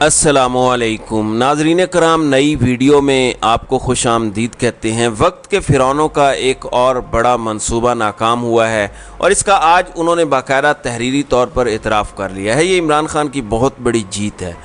अस्सलामुअलैकुम नाजरीन करام, नई वीडियो में आपको खुश आमदीद कहते हैं। वक्त के फ़िरौनों का एक और बड़ा मंसूबा नाकाम हुआ है और इसका आज उन्होंने बाकायदा तहरीरी तौर पर इतराफ़ कर लिया है। ये इमरान खान की बहुत बड़ी जीत है।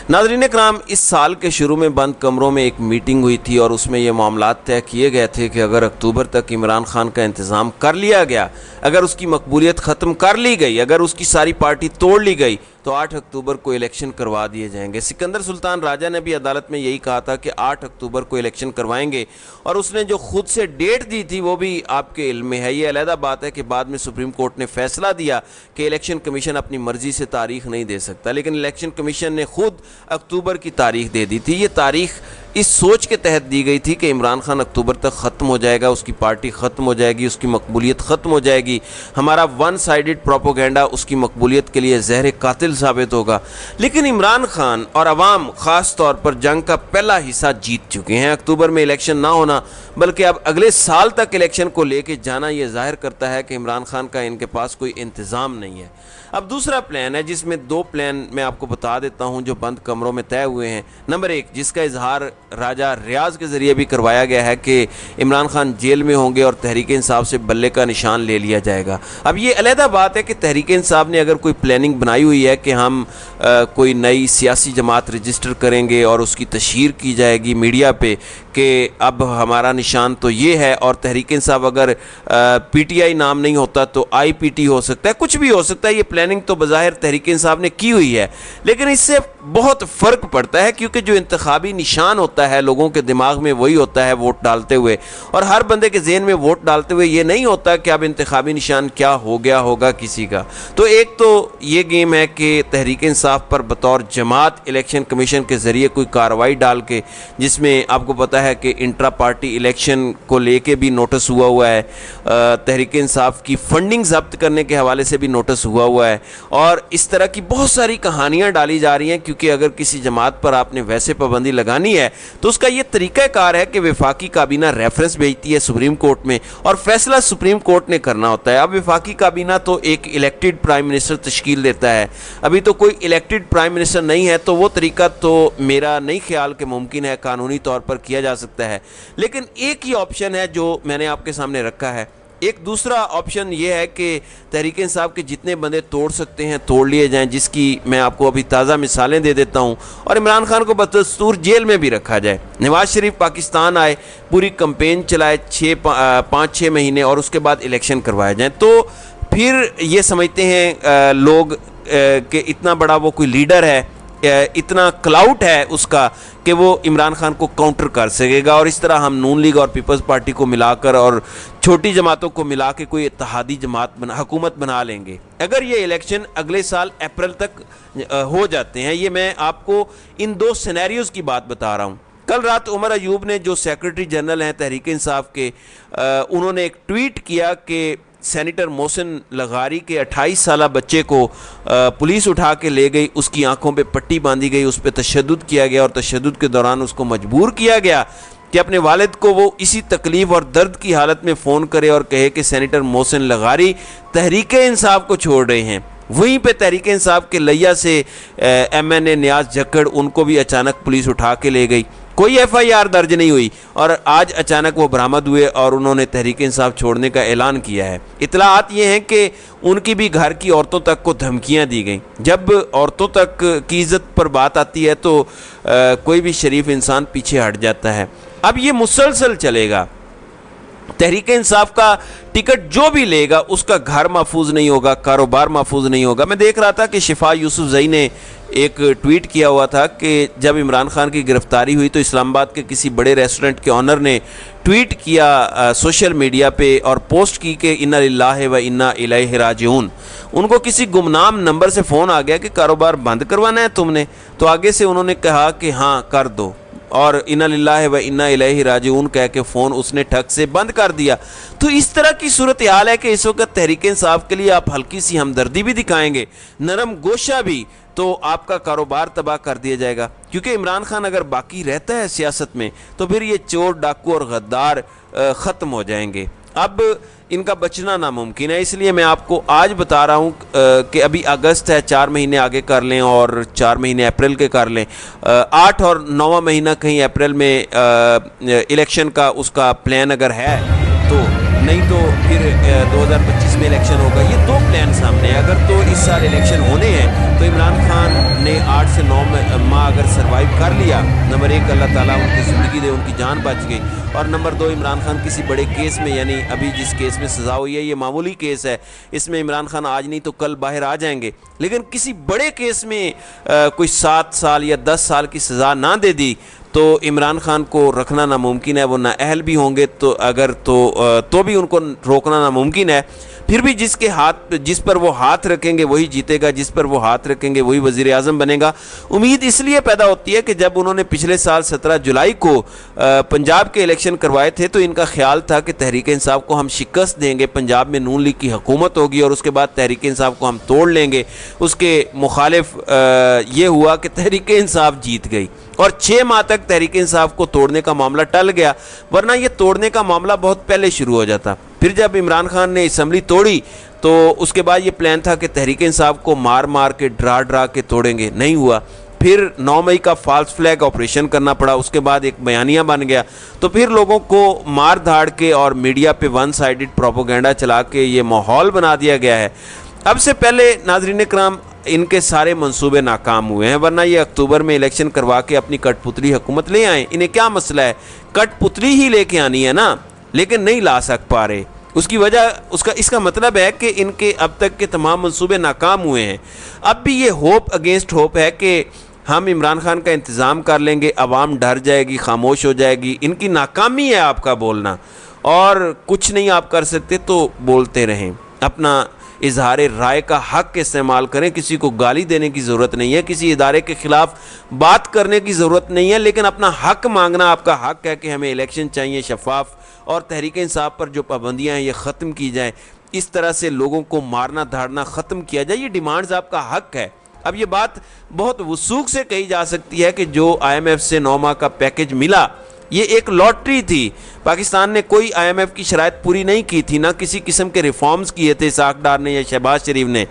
नाजरीन करام, इस साल के शुरू में बंद कमरों में एक मीटिंग हुई थी और उसमें ये मामलात तय किए गए थे कि अगर अक्टूबर तक इमरान खान का इंतज़ाम कर लिया गया, अगर उसकी मकबूलियत ख़त्म कर ली गई, अगर उसकी सारी पार्टी तोड़ ली गई तो 8 अक्टूबर को इलेक्शन करवा दिए जाएंगे। सिकंदर सुल्तान राजा ने भी अदालत में यही कहा था कि 8 अक्टूबर को इलेक्शन करवाएंगे और उसने जो खुद से डेट दी थी वो भी आपके इल्म में है। ये अलहदा बात है कि बाद में सुप्रीम कोर्ट ने फैसला दिया कि इलेक्शन कमीशन अपनी मर्ज़ी से तारीख नहीं दे सकता, लेकिन इलेक्शन कमीशन ने खुद अक्टूबर की तारीख दे दी थी। ये तारीख इस सोच के तहत दी गई थी कि इमरान खान अक्टूबर तक ख़त्म हो जाएगा, उसकी पार्टी ख़त्म हो जाएगी, उसकी मकबूलियत ख़त्म हो जाएगी, हमारा वन साइडेड प्रोपोगेंडा उसकी मकबूलियत के लिए ज़हर कातिल साबित होगा। लेकिन इमरान खान और अवाम ख़ास तौर पर जंग का पहला हिस्सा जीत चुके हैं। अक्टूबर में इलेक्शन ना होना बल्कि अब अगले साल तक इलेक्शन को लेके जाना ये ज़ाहिर करता है कि इमरान खान का इनके पास कोई इंतज़ाम नहीं है। अब दूसरा प्लान है जिसमें दो प्लान मैं आपको बता देता हूं जो बंद कमरों में तय हुए हैं। नंबर एक, जिसका इजहार राजा रियाज के ज़रिए भी करवाया गया है कि इमरान खान जेल में होंगे और तहरीक इंसाफ से बल्ले का निशान ले लिया जाएगा। अब ये अलहदा बात है कि तहरीक इंसाफ ने अगर कोई प्लानिंग बनाई हुई है कि हम कोई नई सियासी जमात रजिस्टर करेंगे और उसकी तशहीर की जाएगी मीडिया पे कि अब हमारा निशान तो ये है, और तहरीक इंसाफ अगर PTI नाम नहीं होता तो IPT हो सकता है, कुछ भी हो सकता है। ये प्लानिंग तो बज़ाहिर तहरीक इंसाफ ने की हुई है, लेकिन इससे बहुत फ़र्क पड़ता है क्योंकि जो इंतखाबी निशान होता है लोगों के दिमाग में वही होता है वोट डालते हुए, और हर बंदे के जहन में वोट डालते हुए ये नहीं होता कि अब इंतखाबी निशान क्या हो गया होगा किसी का। तो एक तो ये गेम है कि तहरीक इंसाफ पर बतौर जमात इलेक्शन कमीशन के ज़रिए कोई कार्रवाई डाल के, जिसमें आपको पता है कि इंट्रा पार्टी इलेक्शन को लेके भी नोटिस हुआ है, तहरीक इंसाफ की फंडिंग जब्त करने के हवाले से भी नोटिस हुआ है, और इस तरह की बहुत सारी कहानियाँ डाली जा रही हैं। क्योंकि अगर किसी जमात पर आपने वैसे पाबंदी लगानी है तो उसका ये तरीक़ाकार है कि वफाकी काबीना रेफरेंस भेजती है सुप्रीम कोर्ट में और फैसला सुप्रीम कोर्ट ने करना होता है। अब वफाकी काबीना तो एक इलेक्टेड प्राइम मिनिस्टर तश्कील देता है, अभी तो कोई इलेक्टेड प्राइम मिनिस्टर नहीं है, तो वो तरीका तो मेरा नहीं ख्याल कि मुमकिन है कानूनी तौर पर किया जा सकता है। लेकिन एक ही ऑप्शन है जो मैंने आपके सामने रखा है। एक दूसरा ऑप्शन ये है कि तहरीक इंसाफ के जितने बंदे तोड़ सकते हैं तोड़ लिए जाएं, जिसकी मैं आपको अभी ताज़ा मिसालें दे देता हूं, और इमरान खान को बदस्तूर जेल में भी रखा जाए। नवाज शरीफ पाकिस्तान आए, पूरी कैंपेन चलाए 5-6 महीने, और उसके बाद इलेक्शन करवाए जाएँ, तो फिर ये समझते हैं लोग कि इतना बड़ा वो कोई लीडर है, इतना क्लाउट है उसका कि वो इमरान खान को काउंटर कर सकेगा, और इस तरह हम नून लीग और पीपल्स पार्टी को मिलाकर और छोटी जमातों को मिला के कोई इत्तेहादी जमात हुकूमत बना लेंगे अगर ये इलेक्शन अगले साल अप्रैल तक हो जाते हैं। ये मैं आपको इन दो सिनेरियोज़ की बात बता रहा हूँ। कल रात उमर अयूब ने, जो सेक्रेटरी जनरल हैं तहरीक इंसाफ के, उन्होंने एक ट्वीट किया कि सेनेटर मोहसिन लगारी के 28 साला बच्चे को पुलिस उठा के ले गई, उसकी आंखों पे पट्टी बांधी गई, उस पर तशद्दुद किया गया और तशद्दुद के दौरान उसको मजबूर किया गया कि अपने वालिद को वो इसी तकलीफ़ और दर्द की हालत में फ़ोन करे और कहे कि सेनेटर मोहसिन लगारी तहरीक इंसाफ को छोड़ रहे हैं। वहीं पे तहरीक इंसाफ के लैया से MNA नियाज जक्कड़, उनको भी अचानक पुलिस उठा के ले गई, कोई FIR दर्ज नहीं हुई, और आज अचानक वो बरामद हुए और उन्होंने तहरीक इंसाफ छोड़ने का ऐलान किया है। इतलाआत ये हैं कि उनकी भी घर की औरतों तक को धमकियां दी गई। जब औरतों तक की इज़्ज़त पर बात आती है तो कोई भी शरीफ इंसान पीछे हट जाता है। अब ये मुसलसल चलेगा। तहरीक इंसाफ का टिकट जो भी लेगा उसका घर महफूज नहीं होगा, कारोबार महफूज नहीं होगा। मैं देख रहा था कि शिफा यूसुफजई ने एक ट्वीट किया हुआ था कि जब इमरान खान की गिरफ्तारी हुई तो इस्लामाबाद के किसी बड़े रेस्टोरेंट के ऑनर ने ट्वीट किया सोशल मीडिया पे और पोस्ट की कि इन्ना लिल्लाहि व इन्ना इलैहि राजिऊन। उनको किसी गुमनाम नंबर से फ़ोन आ गया कि कारोबार बंद करवाना है तुमने, तो आगे से उन्होंने कहा कि हाँ कर दो, और इन्ना लिल्लाहि व इन्ना इलैहि राजिऊन कह के फ़ोन उसने ठग से बंद कर दिया। तो इस तरह की सूरत हाल है कि इस वक्त तहरीक इंसाफ के लिए आप हल्की सी हमदर्दी भी दिखाएंगे, नरम गोशा भी, तो आपका कारोबार तबाह कर दिया जाएगा। क्योंकि इमरान खान अगर बाकी रहता है सियासत में तो फिर ये चोर डाकू और गद्दार ख़त्म हो जाएंगे। اب ان کا بچنا ناممکن ہے. اس لیے میں آپ کو آج بتا رہا ہوں کہ ابھی اگست ہے, 4 مہینے آگے کر لیں اور 4 مہینے اپریل کے کر لیں, 8 اور 9واں مہینہ کہیں اپریل میں الیکشن کا اس کا پلان اگر ہے تو, نہیں تو پھر 2025 میں الیکشن ہوگا. یہ دو پلان سامنے ہیں. اگر تو اس سال الیکشن ہونے ہیں تو عمران خان نے 8 سے 9 ماہ اگر سروائیو کر لیا, نمبر 1 اللہ تعالیٰ ان کی زندگی دے, ان کی جان بچ گئی, اور نمبر 2 عمران خان کسی بڑے کیس میں, یعنی ابھی جس کیس میں سزا ہوئی ہے یہ معمولی کیس ہے, اس میں عمران خان آج نہیں تو کل باہر آ جائیں گے, لیکن کسی بڑے کیس میں کوئی 7 سال یا 10 سال کی سزا نہ دے دی تو عمران خان کو رکھنا ناممکن ہے. وہ نااہل بھی ہوں گے تو اگر تو بھی ان کو روکنا ناممکن ہے. پھر بھی جس پر وہ ہاتھ رکھیں گے وہی جیتے گا, جس پر وہ ہاتھ رکھیں گے وہی وزیر اعظم بنے گا. امید اس لیے پیدا ہوتی ہے کہ جب انہوں نے پچھلے سال 17 جولائی کو پنجاب کے الیکشن کروائے تھے تو ان کا خیال تھا کہ تحریک انصاف کو ہم شکست دیں گے, پنجاب میں نون لیگ کی حکومت ہوگی اور اس کے بعد تحریک انصاف کو ہم توڑ لیں گے. اس کے مخالف یہ ہوا کہ تحریک انصاف جیت گئی اور 6 ماہ تک تحریک انصاف کو توڑنے کا معاملہ ٹل گیا, ورنہ یہ توڑنے کا معاملہ بہت پہلے شروع ہو جاتا. پھر جب عمران خان نے اسمبلی توڑی تو اس کے بعد یہ پلان تھا کہ تحریک انصاف کو مار کے ڈرا کے توڑیں گے, نہیں ہوا. پھر 9 مئی کا فالس فلیگ آپریشن کرنا پڑا, اس کے بعد ایک بیانیہ بن گیا, تو پھر لوگوں کو مار دھاڑ کے اور میڈیا پہ ون سائیڈڈ پروپیگنڈا چلا کے یہ ماحول بنا دیا گیا ہے. اب سے پہلے ناظرین کرام ان کے سارے منصوبے ناکام ہوئے ہیں, ورنہ یہ اکتوبر میں الیکشن کروا کے اپنی کٹ پتلی حکومت لے آئیں. انہیں کیا مسئلہ ہے, کٹ پتلی ہی لے کے آنی ہے نا, لیکن نہیں لا پا رہے. اس کی وجہ اس کا مطلب ہے کہ ان کے اب تک کے تمام منصوبے ناکام ہوئے ہیں. اب بھی یہ ہوپ اگینسٹ ہوپ ہے کہ ہم عمران خان کا انتظام کر لیں گے, عوام ڈر جائے گی, خاموش ہو جائے گی. ان کی ناکامی ہے آپ کا بولنا, اور کچھ نہیں آپ کر سکتے تو بولتے رہیں. اپنا اظہار رائے کا حق استعمال کریں, کسی کو گالی دینے کی ضرورت نہیں ہے, کسی ادارے کے خلاف بات کرنے کی ضرورت نہیں ہے, لیکن اپنا حق مانگنا آپ کا حق ہے کہ ہمیں الیکشن چاہیے شفاف, اور تحریک انصاف پر جو پابندیاں ہیں یہ ختم کی جائیں, اس طرح سے لوگوں کو مارنا دھاڑنا ختم کیا جائے. یہ ڈیمانڈز آپ کا حق ہے. اب یہ بات بہت وثوق سے کہی جا سکتی ہے کہ جو IMF سے 9 ماہ کا پیکج ملا یہ ایک لاٹری تھی. پاکستان نے کوئی IMF کی شرائط پوری نہیں کی تھی, نہ کسی قسم کے ریفارمز کیے تھے اسحاق ڈار نے یا شہباز شریف نے.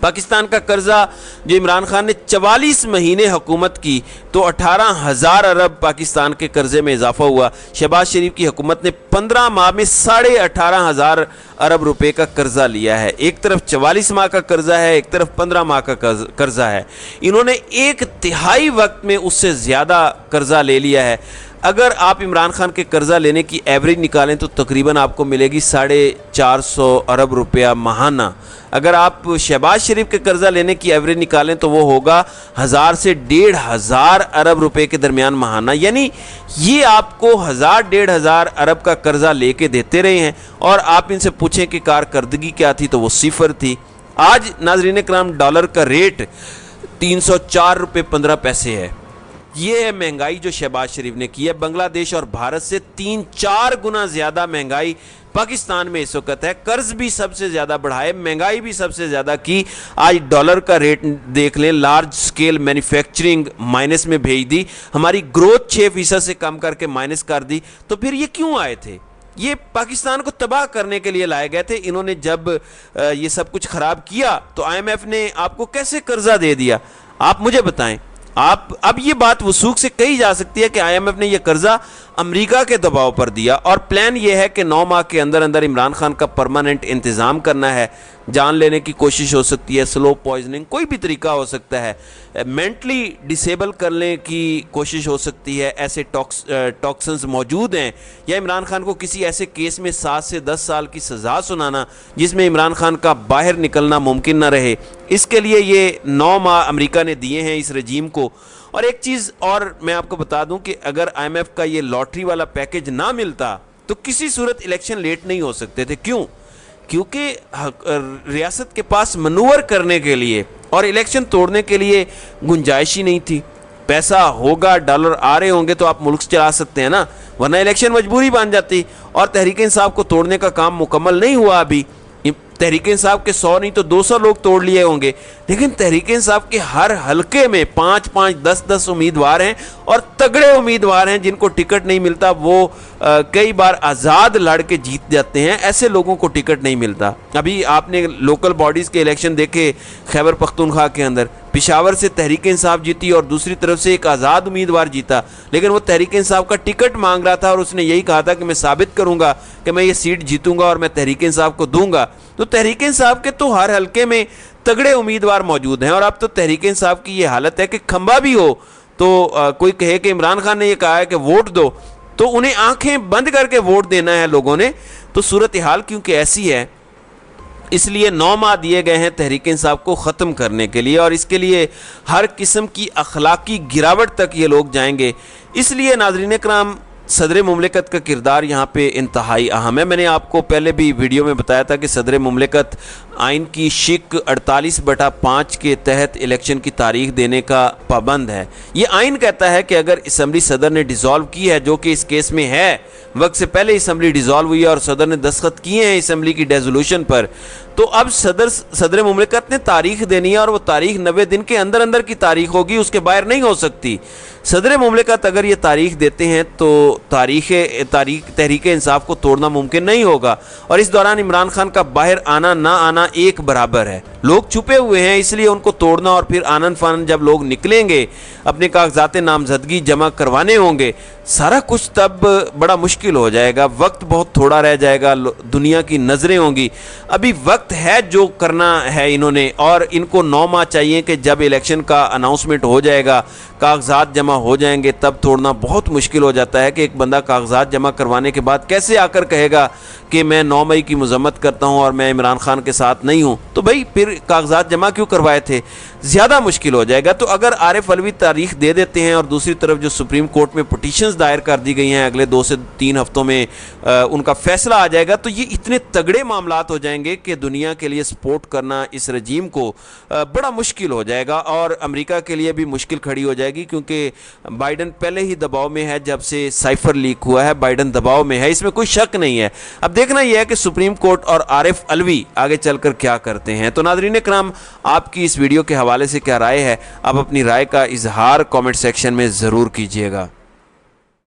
پاکستان کا قرضہ جو عمران خان نے 44 مہینے حکومت کی تو 18,000 ارب پاکستان کے قرضے میں اضافہ ہوا. شہباز شریف کی حکومت نے 15 ماہ میں 18,500 ارب روپے کا قرضہ لیا ہے. ایک طرف 44 ماہ کا قرضہ ہے, ایک طرف 15 ماہ کا قرضہ ہے. انہوں نے 1/3 وقت میں اس سے زیادہ قرضہ لے لیا ہے. اگر آپ عمران خان کے قرضہ لینے کی ایوریج نکالیں تو تقریباً آپ کو ملے گی 450 ارب روپیہ ماہانہ. اگر آپ شہباز شریف کے قرضہ لینے کی ایوریج نکالیں تو وہ ہوگا 1000 سے 1,500 ارب روپے کے درمیان ماہانہ. یعنی یہ آپ کو 1,000-1,500 ارب کا قرضہ لے کے دیتے رہے ہیں, اور آپ ان سے پوچھیں کہ کارکردگی کیا تھی تو وہ 0 تھی. آج ناظرین کرام ڈالر کا ریٹ 304 روپے 15 پیسے ہے. یہ ہے مہنگائی جو شہباز شریف نے کی ہے. بنگلہ دیش اور بھارت سے 3-4 گنا زیادہ مہنگائی پاکستان میں اس وقت ہے. قرض بھی سب سے زیادہ بڑھائے, مہنگائی بھی سب سے زیادہ کی. آج ڈالر کا ریٹ دیکھ لیں, لارج سکیل مینوفیکچرنگ مائنس میں بھیج دی, ہماری گروتھ 6% سے کم کر کے مائنس کر دی. تو پھر یہ کیوں آئے تھے؟ یہ پاکستان کو تباہ کرنے کے لیے لائے گئے تھے. انہوں نے جب یہ سب کچھ خراب کیا تو IMF نے آپ کو کیسے قرضہ دے دیا؟ آپ مجھے بتائیں. اب یہ بات وثوق سے کہی جا سکتی ہے کہ IMF نے یہ قرضہ امریکہ کے دباؤ پر دیا, اور پلان یہ ہے کہ 9 ماہ کے اندر عمران خان کا پرماننٹ انتظام کرنا ہے. جان لینے کی کوشش ہو سکتی ہے, سلو پوائزننگ, کوئی بھی طریقہ ہو سکتا ہے, مینٹلی ڈسیبل کرنے کی کوشش ہو سکتی ہے. ایسے ٹاکسنز موجود ہیں, یا عمران خان کو کسی ایسے کیس میں 7 سے 10 سال کی سزا سنانا جس میں عمران خان کا باہر نکلنا ممکن نہ رہے. اس کے لیے یہ 9 ماہ امریکہ نے دیے ہیں اس رجیم کو. اور ایک چیز اور میں آپ کو بتا دوں کہ اگر IMF کا یہ لاٹری والا پیکج نہ ملتا تو کسی صورت الیکشن لیٹ نہیں ہو سکتے تھے. کیوں؟ کیونکہ ریاست کے پاس منور کرنے کے لیے اور الیکشن توڑنے کے لیے گنجائش ہی نہیں تھی. پیسہ ہوگا, ڈالر آ رہے ہوں گے تو آپ ملک چلا سکتے ہیں نا, ورنہ الیکشن مجبوری بن جاتی. اور تحریک انصاف کو توڑنے کا کام مکمل نہیں ہوا ابھی. तहरीक इंसाफ के 100 नहीं तो 200 लोग तोड़ लिए होंगे, लेकिन तहरीक इंसाफ के हर हलके में 5-5, 10-10 उम्मीदवार हैं और तगड़े उम्मीदवार हैं जिनको टिकट नहीं मिलता। वो कई बार आज़ाद लड़ के जीत जाते हैं, ऐसे लोगों को टिकट नहीं मिलता। अभी आपने लोकल बॉडीज़ के इलेक्शन देखे खैबर पख्तूनख्वा के अंदर, पिशावर से तहरीक इंसाफ जीती और दूसरी तरफ से एक आज़ाद उम्मीदवार जीता, लेकिन वो तहरीक इंसाफ का टिकट मांग रहा था और उसने यही कहा था कि मैं साबित करूंगा कि मैं ये सीट जीतूंगा और मैं तहरीक इंसाफ को दूंगा। तो तहरीक इंसाफ के तो हर हलके में तगड़े उम्मीदवार मौजूद हैं और अब तो तहरीक इंसाफ की ये हालत है कि खंबा भी हो तो कोई कहे कि इमरान खान ने ये कहा है कि वोट दो, तो उन्हें आंखें बंद करके वोट देना है लोगों ने। तो सूरत हाल क्योंकि ऐसी है, इसलिए 9 माह दिए गए हैं तहरीक इंसाफ को ख़त्म करने के लिए और इसके लिए हर किस्म की अखलाकी गिरावट तक ये लोग जाएंगे। इसलिए नाज़रीन इकराम, सदर मुमलिकत का किरदार यहाँ पे इंतहाई अहम है। मैंने आपको पहले भी वीडियो में बताया था कि सदर मुमलिकत आइन की शिक 48/5 के तहत इलेक्शन की तारीख देने का पाबंद है। ये आइन कहता है कि अगर असम्बली सदर ने डिज़ोल्व की है, जो कि इस केस में है, वक्त से पहले असम्बली डिज़ोल्व हुई है और सदर ने दस्तखत किए हैं असम्बली की रेजोल्यूशन पर, तो अब सदर मुमलिकत ने तारीख देनी है और वो तारीख 90 दिन के अंदर अंदर की तारीख होगी, उसके बाहर नहीं हो सकती। सदर मुमलिकत अगर ये तारीख देते हैं तो तहरीक इंसाफ को तोड़ना मुमकिन नहीं होगा और इस दौरान इमरान खान का बाहर आना ना आना एक बराबर है। लोग छुपे हुए हैं, इसलिए उनको तोड़ना और फिर आनन फानन जब लोग निकलेंगे अपने कागजात नामजदगी जमा करवाने होंगे, सारा कुछ तब बड़ा मुश्किल हो जाएगा। वक्त बहुत थोड़ा रह जाएगा, दुनिया की नज़रें होंगी। अभी वक्त है जो करना है इन्होंने, और इनको 9 माह चाहिए कि जब इलेक्शन का अनाउंसमेंट हो जाएगा, कागजात जमा हो जाएंगे, तब तोड़ना बहुत मुश्किल हो जाता है कि एक बंदा कागजात जमा करवाने के बाद कैसे आकर कहेगा कि मैं 9 मई की मजम्मत करता हूं और मैं इमरान खान के साथ नहीं हूं। तो भाई फिर कागजात जमा क्यों करवाए थे, ज़्यादा मुश्किल हो जाएगा। तो अगर आरिफ अलवी तारीख दे देते हैं और दूसरी तरफ जो सुप्रीम कोर्ट में पिटीशंस दायर कर दी गई हैं, अगले 2 से 3 हफ्तों में उनका फैसला आ जाएगा, तो ये इतने तगड़े मामलात हो जाएंगे कि दुनिया के लिए सपोर्ट करना इस रजीम को बड़ा मुश्किल हो जाएगा और अमेरिका के लिए भी मुश्किल खड़ी हो जाएगी, क्योंकि बाइडन पहले ही दबाव में है। जब से साइफर लीक हुआ है बाइडन दबाव में है, इसमें कोई शक नहीं है। अब देखना यह है कि सुप्रीम कोर्ट और आरिफ अलवी आगे चलकर क्या करते हैं। तो नाज़रीन इकराम, आपकी इस वीडियो के हवाले से क्या राय है, आप अपनी राय का इजहार कमेंट सेक्शन में ज़रूर कीजिएगा।